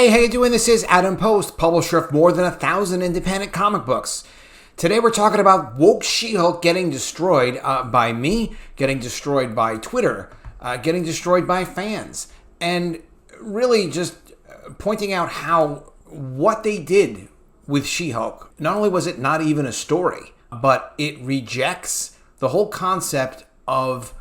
Hey, how you doing? This is Adam Post, publisher of more than 1,000 independent comic books. Today we're talking about woke She-Hulk getting destroyed by me, getting destroyed by Twitter, getting destroyed by fans, and really just pointing out how what they did with She-Hulk, not only was it not even a story, but it rejects the whole concept of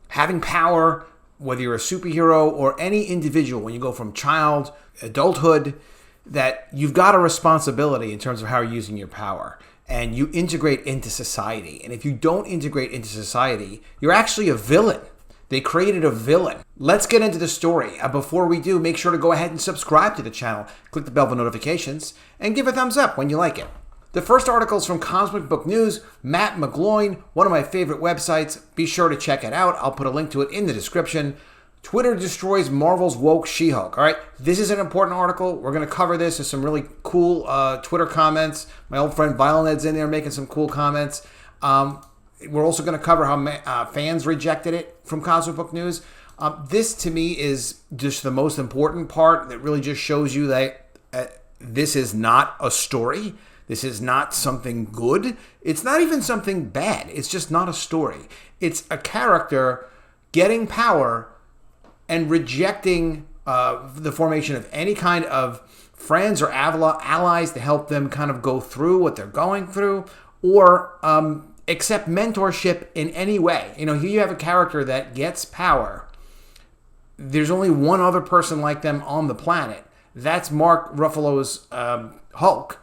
having power, whether you're a superhero or any individual, when you go from child, adulthood, that you've got a responsibility in terms of how you're using your power. And you integrate into society. And if you don't integrate into society, you're actually a villain. They created a villain. Let's get into the story. Before we do, make sure to go ahead and subscribe to the channel. Click the bell for notifications and give a thumbs up when you like it. The first article is from Comic Book News, Matt McGloin, one of my favorite websites. Be sure to check it out. I'll put a link to it in the description. Twitter destroys Marvel's woke She-Hulk. All right, this is an important article. We're going to cover this. There's some really cool Twitter comments. My old friend Violet's in there making some cool comments. We're also going to cover how fans rejected it from Comic Book News. This, to me, is just the most important part that really just shows you that this is not a story. This is not something good. It's not even something bad. It's just not a story. It's a character getting power and rejecting the formation of any kind of friends or allies to help them kind of go through what they're going through, or accept mentorship in any way. You know, here you have a character that gets power. There's only one other person like them on the planet. That's Mark Ruffalo's Hulk.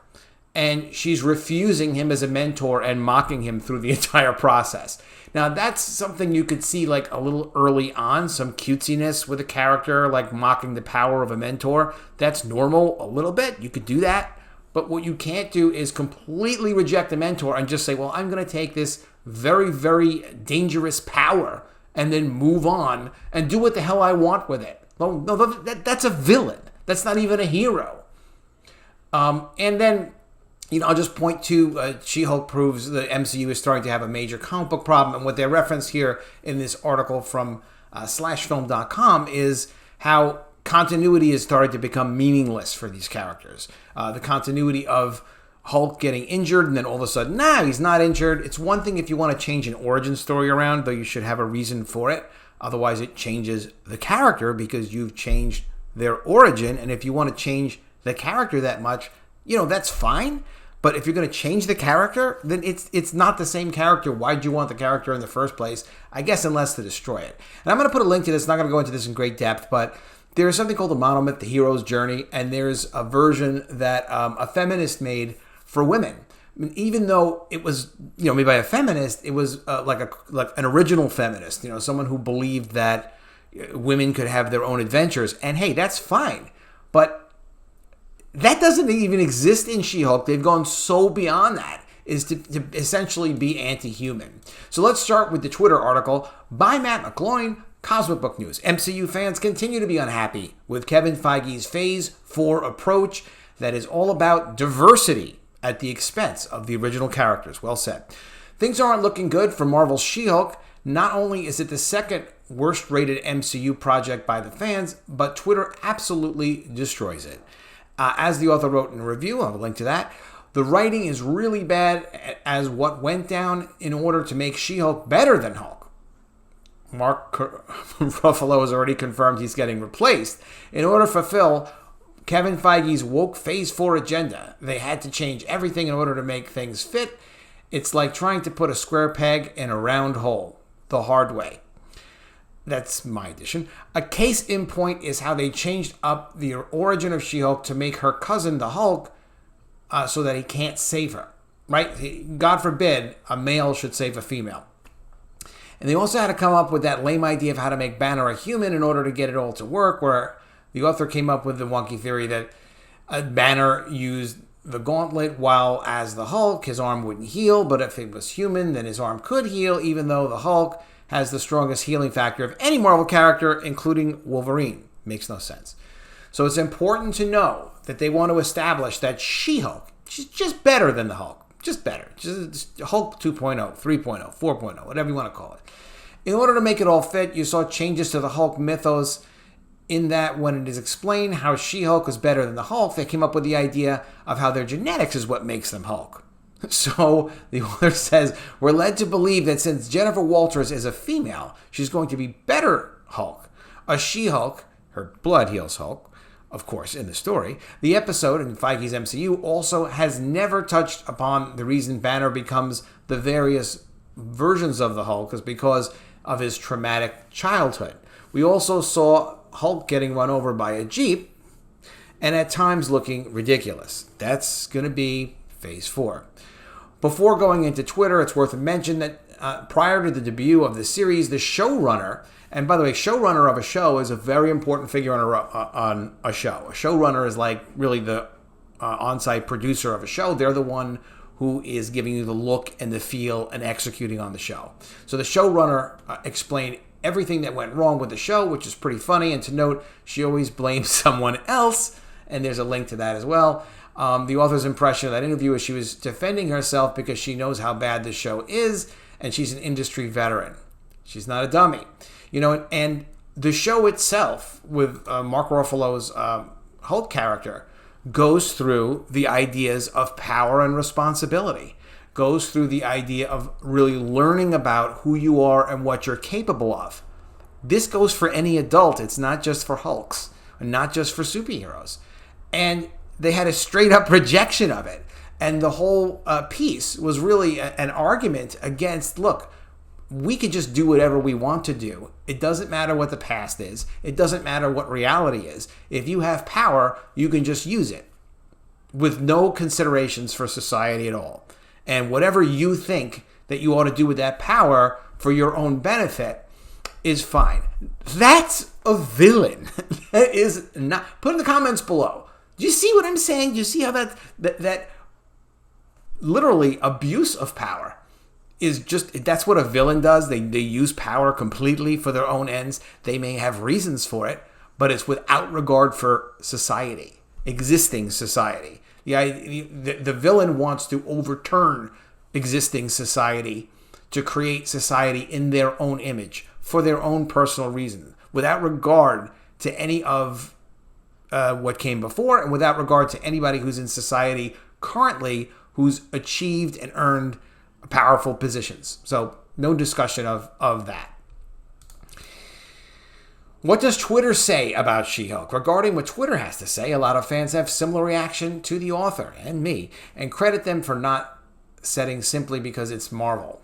And she's refusing him as a mentor and mocking him through the entire process. Now, that's something you could see like a little early on, some cutesiness with a character, like mocking the power of a mentor. That's normal a little bit. You could do that. But what you can't do is completely reject the mentor and just say, well, I'm going to take this very, very dangerous power and then move on and do what the hell I want with it. Well, no, that's a villain. That's not even a hero. And then, you know, I'll just point to She-Hulk proves the MCU is starting to have a major comic book problem. And what they reference here in this article from /film.com is how continuity has started to become meaningless for these characters. The continuity of Hulk getting injured and then all of a sudden, he's not injured. It's one thing if you want to change an origin story around, though you should have a reason for it. Otherwise, it changes the character because you've changed their origin. And if you want to change the character that much, you know, that's fine. But if you're going to change the character, then it's not the same character. Why'd you want the character in the first place? I guess unless to destroy it. And I'm going to put a link to this. I'm not going to go into this in great depth, but there is something called the MONOMYTH, the hero's journey, and there's a version that a feminist made for women. I mean, even though it was, you know, made by a feminist, it was like an original feminist, you know, someone who believed that women could have their own adventures. And hey, that's fine. But that doesn't even exist in She-Hulk. They've gone so beyond that, is to essentially be anti-human. So let's start with the Twitter article by Matt McGloin, Comic Book News. MCU fans continue to be unhappy with Kevin Feige's Phase 4 approach that is all about diversity at the expense of the original characters. Well said. Things aren't looking good for Marvel's She-Hulk. Not only is it the second worst rated MCU project by the fans, but Twitter absolutely destroys it. As the author wrote in a review, I'll have a link to that, the writing is really bad as what went down in order to make She-Hulk better than Hulk. Mark Ruffalo has already confirmed he's getting replaced. In order to fulfill Kevin Feige's woke Phase 4 agenda, they had to change everything in order to make things fit. It's like trying to put a square peg in a round hole, the hard way. That's my addition. A case in point is how they changed up the origin of She-Hulk to make her cousin the Hulk so that he can't save her, right? God forbid a male should save a female. And they also had to come up with that lame idea of how to make Banner a human in order to get it all to work, where the author came up with the wonky theory that Banner used the Gauntlet while as the Hulk, his arm wouldn't heal, but if it was human, then his arm could heal, even though the Hulk has the strongest healing factor of any Marvel character, including Wolverine. Makes no sense. So it's important to know that they want to establish that She-Hulk, she's just better than the Hulk. Just better. Just Hulk 2.0, 3.0, 4.0, whatever you want to call it. In order to make it all fit, you saw changes to the Hulk mythos in that when it is explained how She-Hulk is better than the Hulk, they came up with the idea of how their genetics is what makes them Hulk. So the author says, we're led to believe that since Jennifer Walters is a female, she's going to be better Hulk. A She-Hulk, her blood heals Hulk, of course, in the story. The episode in Feige's MCU also has never touched upon the reason Banner becomes the various versions of the Hulk is because of his traumatic childhood. We also saw Hulk getting run over by a Jeep and at times looking ridiculous. That's going to be Phase 4. Before going into Twitter, it's worth a mention that prior to the debut of the series, the showrunner, and by the way, showrunner of a show is a very important figure on a show. A showrunner is like really the on-site producer of a show. They're the one who is giving you the look and the feel and executing on the show. So the showrunner explained everything that went wrong with the show, which is pretty funny. And to note, she always blames someone else, and there's a link to that as well. The author's impression of that interview is she was defending herself because she knows how bad the show is, and she's an industry veteran. She's not a dummy. And the show itself with Mark Ruffalo's Hulk character goes through the ideas of power and responsibility, goes through the idea of really learning about who you are and what you're capable of. This goes for any adult. It's not just for Hulks, and not just for superheroes. And they had a straight up rejection of it. And the whole piece was really an argument against, look, we could just do whatever we want to do. It doesn't matter what the past is. It doesn't matter what reality is. If you have power, you can just use it with no considerations for society at all. And whatever you think that you ought to do with that power for your own benefit is fine. That's a villain. That is not. Put in the comments below. Do you see what I'm saying? Do you see how that literally abuse of power is just, that's what a villain does. They use power completely for their own ends. They may have reasons for it, but it's without regard for society, existing society. The villain wants to overturn existing society to create society in their own image for their own personal reasons, without regard to any of what came before and without regard to anybody who's in society currently who's achieved and earned powerful positions. So no discussion of that. What does Twitter say about She-Hulk? Regarding what Twitter has to say, a lot of fans have similar reaction to the author and me, and credit them for not setting simply because it's Marvel.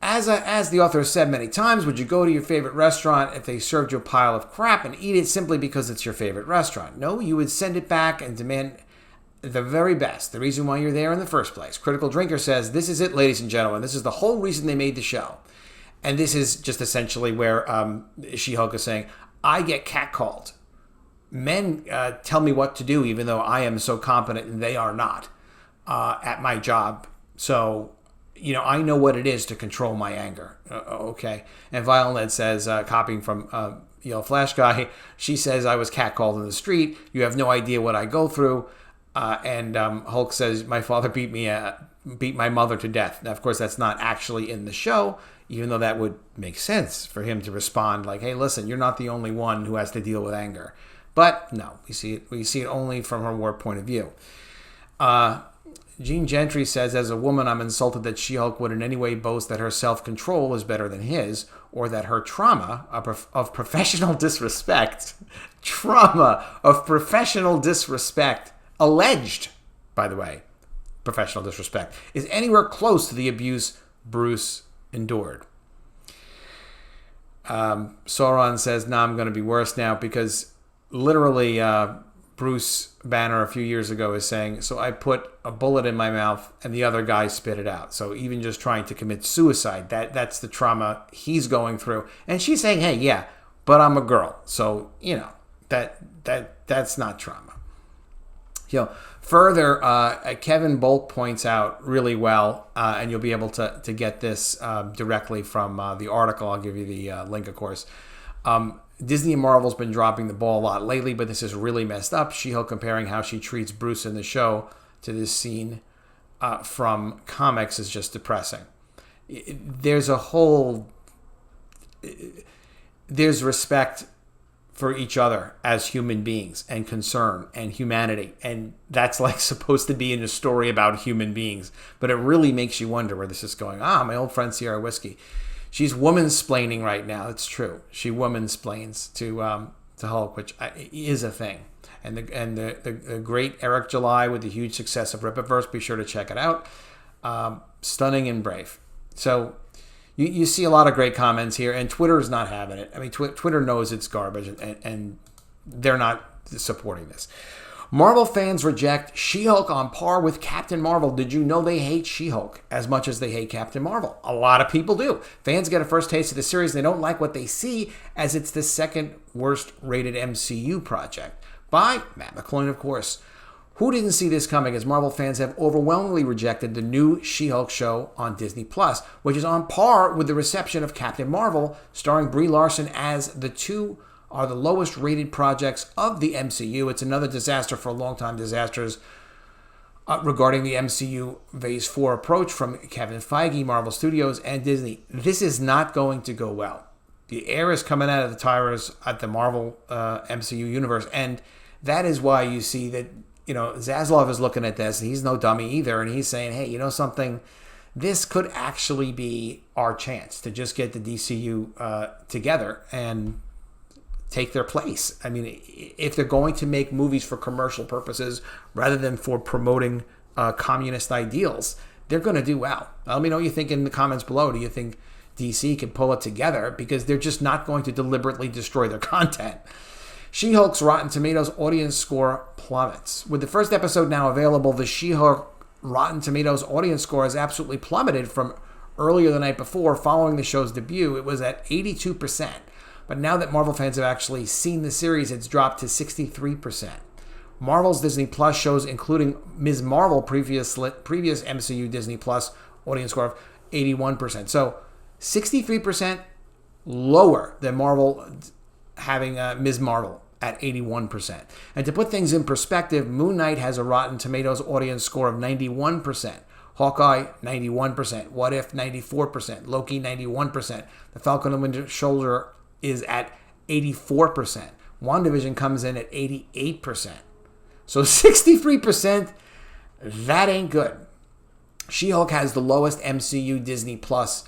As the author has said many times, would you go to your favorite restaurant if they served you a pile of crap and eat it simply because it's your favorite restaurant? No, you would send it back and demand the very best, the reason why you're there in the first place. Critical Drinker says, this is it, ladies and gentlemen. This is the whole reason they made the show. And this is just essentially where She-Hulk is saying, I get catcalled. Men tell me what to do, even though I am so competent and they are not at my job. So, I know what it is to control my anger. Okay. And Violet says, copying from Flash Guy, she says, I was catcalled in the street. You have no idea what I go through. And Hulk says, my father beat my mother to death. Now, of course, that's not actually in the show, even though that would make sense for him to respond like, hey, listen, you're not the only one who has to deal with anger. But no, we see it only from her war point of view. Jean Gentry says, as a woman, I'm insulted that She-Hulk would in any way boast that her self-control is better than his, or that her trauma of professional disrespect, alleged, by the way, professional disrespect, is anywhere close to the abuse Bruce endured. Sauron says, nah, I'm going to be worse now, because literally Bruce Banner a few years ago is saying, so I put a bullet in my mouth and the other guy spit it out. So even just trying to commit suicide, that's the trauma he's going through. And she's saying, hey, yeah, but I'm a girl. So, that's not trauma. Further, Kevin Bolt points out really well, and you'll be able to get this directly from the article. I'll give you the link, of course. Disney and Marvel's been dropping the ball a lot lately, but this is really messed up. She-Hulk comparing how she treats Bruce in the show to this scene from comics is just depressing. There's respect for each other as human beings and concern and humanity. And that's like supposed to be in a story about human beings. But it really makes you wonder where this is going. My old friend Sierra Whiskey. She's woman-splaining right now. It's true. She woman-splains to Hulk, which is a thing. And the great Eric July with the huge success of Rippaverse. Be sure to check it out. Stunning and brave. So you see a lot of great comments here, and Twitter is not having it. I mean, Twitter knows it's garbage, and they're not supporting this. Marvel fans reject She-Hulk on par with Captain Marvel. Did you know they hate She-Hulk as much as they hate Captain Marvel? A lot of people do. Fans get a first taste of the series. They don't like what they see, as it's the second worst rated MCU project. By Matt McCloin, of course. Who didn't see this coming, as Marvel fans have overwhelmingly rejected the new She-Hulk show on Disney+, which is on par with the reception of Captain Marvel, starring Brie Larson, as the two are the lowest rated projects of the MCU. It's another disaster for longtime disasters regarding the MCU Phase 4 approach from Kevin Feige, Marvel Studios, and Disney. This is not going to go well. The air is coming out of the tires at the Marvel MCU universe, and that is why you see that, Zaslav is looking at this. He's no dummy either, and he's saying, hey, you know something? This could actually be our chance to just get the DCU together and take their place. I mean, if they're going to make movies for commercial purposes rather than for promoting communist ideals, they're going to do well. Let me know what you think in the comments below. Do you think DC can pull it together? Because they're just not going to deliberately destroy their content. She-Hulk's Rotten Tomatoes audience score plummets. With the first episode now available, the She-Hulk Rotten Tomatoes audience score has absolutely plummeted from earlier the night before. Following the show's debut, it was at 82%. But now that Marvel fans have actually seen the series, it's dropped to 63%. Marvel's Disney Plus shows, including Ms. Marvel, previous MCU Disney Plus audience score of 81%. So 63% lower than Marvel having Ms. Marvel at 81%. And to put things in perspective, Moon Knight has a Rotten Tomatoes audience score of 91%. Hawkeye, 91%. What If, 94%. Loki, 91%. The Falcon and Winter Soldier is at 84%. WandaVision comes in at 88%. So 63%, that ain't good. She-Hulk has the lowest MCU Disney Plus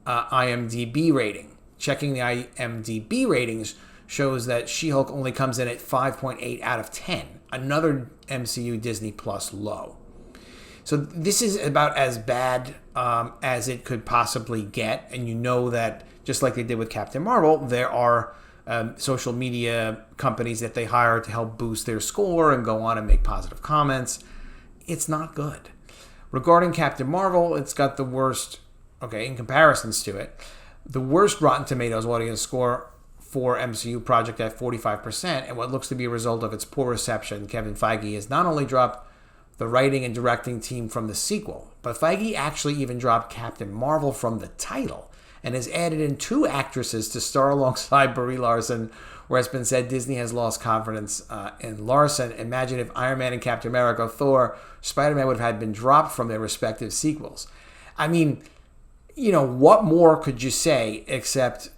IMDb rating. Checking the IMDb ratings shows that She-Hulk only comes in at 5.8 out of 10. Another MCU Disney Plus low. So this is about as bad as it could possibly get. And you know that, just like they did with Captain Marvel, there are social media companies that they hire to help boost their score and go on and make positive comments. It's not good. Regarding Captain Marvel, it's got the worst, in comparisons to it, the worst Rotten Tomatoes audience score for MCU project at 45%, and what looks to be a result of its poor reception. Kevin Feige has not only dropped the writing and directing team from the sequel, but Feige actually even dropped Captain Marvel from the title and has added in 2 actresses to star alongside Brie Larson, where it's been said Disney has lost confidence in Larson. Imagine if Iron Man and Captain America, Thor, Spider-Man would have been dropped from their respective sequels. I mean, what more could you say except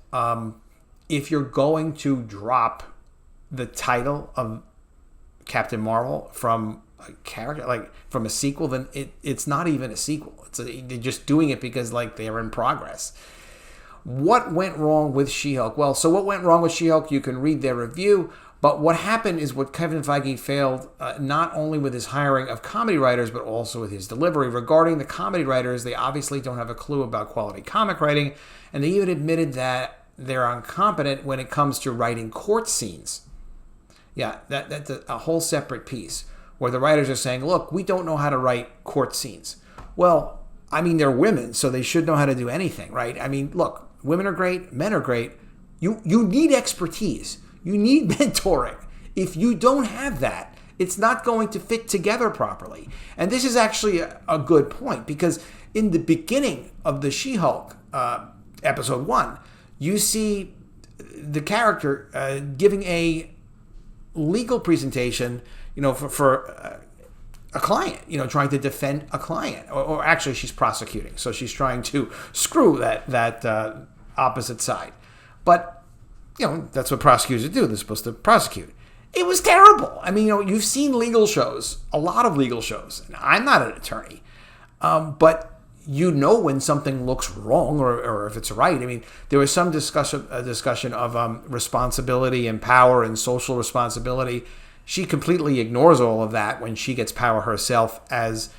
if you're going to drop the title of Captain Marvel from a character, like from a sequel, then it's not even a sequel. They're just doing it because they're in progress. What went wrong with She-Hulk? Well, so what went wrong with She-Hulk, you can read their review. But what happened is what Kevin Feige failed not only with his hiring of comedy writers, but also with his delivery. Regarding the comedy writers, they obviously don't have a clue about quality comic writing, and they even admitted that they're incompetent when it comes to writing court scenes. Yeah, that's a whole separate piece, where the writers are saying, look, we don't know how to write court scenes. Well, they're women, so they should know how to do anything, right? Look, women are great, men are great. You need expertise. You need mentoring. If you don't have that, it's not going to fit together properly. And this is actually a good point, because in the beginning of the She-Hulk episode 1, you see the character giving a legal presentation, for a client, trying to defend a client, or actually she's prosecuting. So she's trying to screw that opposite side. But that's what prosecutors do. They're supposed to prosecute. It was terrible. I mean, you've seen legal shows, a lot of legal shows. And I'm not an attorney, but when something looks wrong or if it's right. I mean, there was some discussion of responsibility and power and social responsibility. She completely ignores all of that when she gets power herself as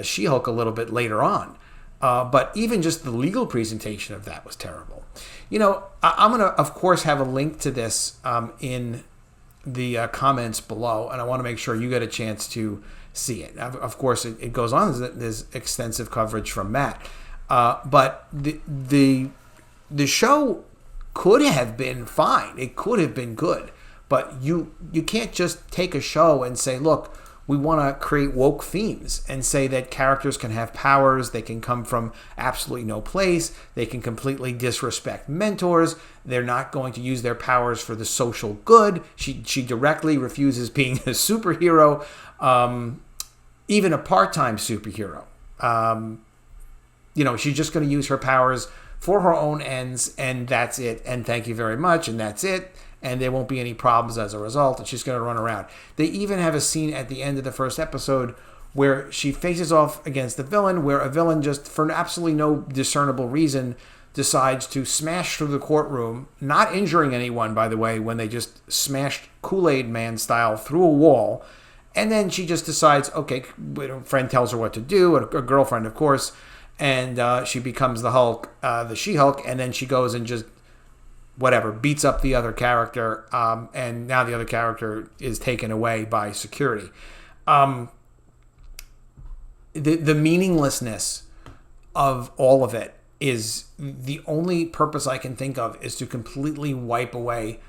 She-Hulk a little bit later on. But even just the legal presentation of that was terrible. I'm going to, of course, have a link to this in the comments below, and I want to make sure you get a chance to see it. Of course, it goes on. There's extensive coverage from Matt. But the show could have been fine. It could have been good. But you can't just take a show and say, look, we want to create woke themes and say that characters can have powers. They can come from absolutely no place. They can completely disrespect mentors. They're not going to use their powers for the social good. She directly refuses being a superhero, even a part-time superhero. She's just going to use her powers for her own ends, and that's it. And thank you very much, and that's it. And there won't be any problems as a result, and she's going to run around. They even have a scene at the end of the first episode where she faces off against the villain, where a villain just, for absolutely no discernible reason, decides to smash through the courtroom, not injuring anyone, by the way, when they just smashed Kool-Aid Man style through a wall. And then she just decides, okay, a friend tells her what to do, a girlfriend, of course, and she becomes the Hulk, the She-Hulk, and then she goes and just beats up the other character, and now the other character is taken away by security. The meaninglessness of all of it is the only purpose I can think of is to completely wipe away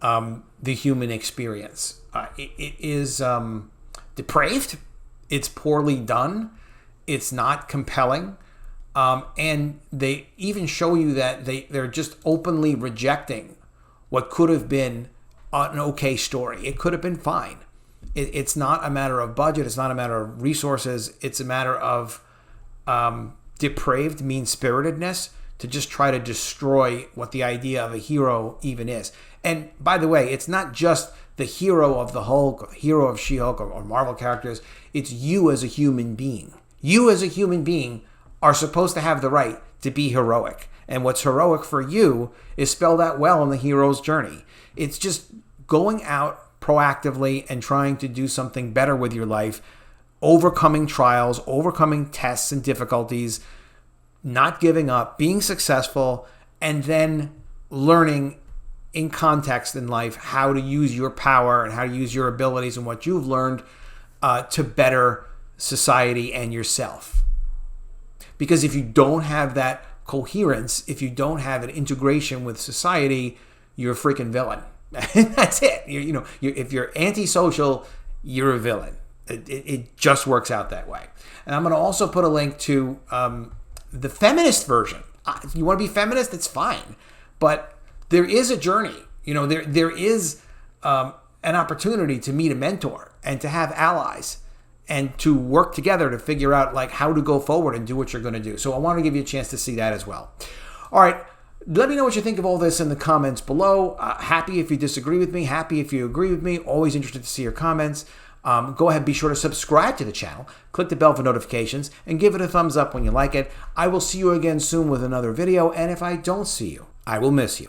the human experience. It is depraved. It's poorly done. It's not compelling. And they even show you that they're just openly rejecting what could have been an okay story. It could have been fine. It's not a matter of budget. It's not a matter of resources. It's a matter of depraved mean-spiritedness to just try to destroy what the idea of a hero even is. And by the way, it's not just the hero of the Hulk, or the hero of She-Hulk, or Marvel characters. It's you as a human being. You as a human being are supposed to have the right to be heroic. And what's heroic for you is spelled out well in the hero's journey. It's just going out proactively and trying to do something better with your life, overcoming trials, overcoming tests and difficulties, not giving up, being successful, and then learning in context in life how to use your power and how to use your abilities and what you've learned to better society and yourself. Because if you don't have that coherence, if you don't have an integration with society, you're a freaking villain. That's it. If you're antisocial, you're a villain. It just works out that way. And I'm going to also put a link to the feminist version. If you want to be feminist, it's fine. But there is a journey. There is an opportunity to meet a mentor and to have allies, and to work together to figure out how to go forward and do what you're going to do. So I want to give you a chance to see that as well. All right, let me know what you think of all this in the comments below. Happy if you disagree with me, happy if you agree with me. Always interested to see your comments. Go ahead, be sure to subscribe to the channel, click the bell for notifications, and give it a thumbs up when you like it. I will see you again soon with another video, and if I don't see you, I will miss you.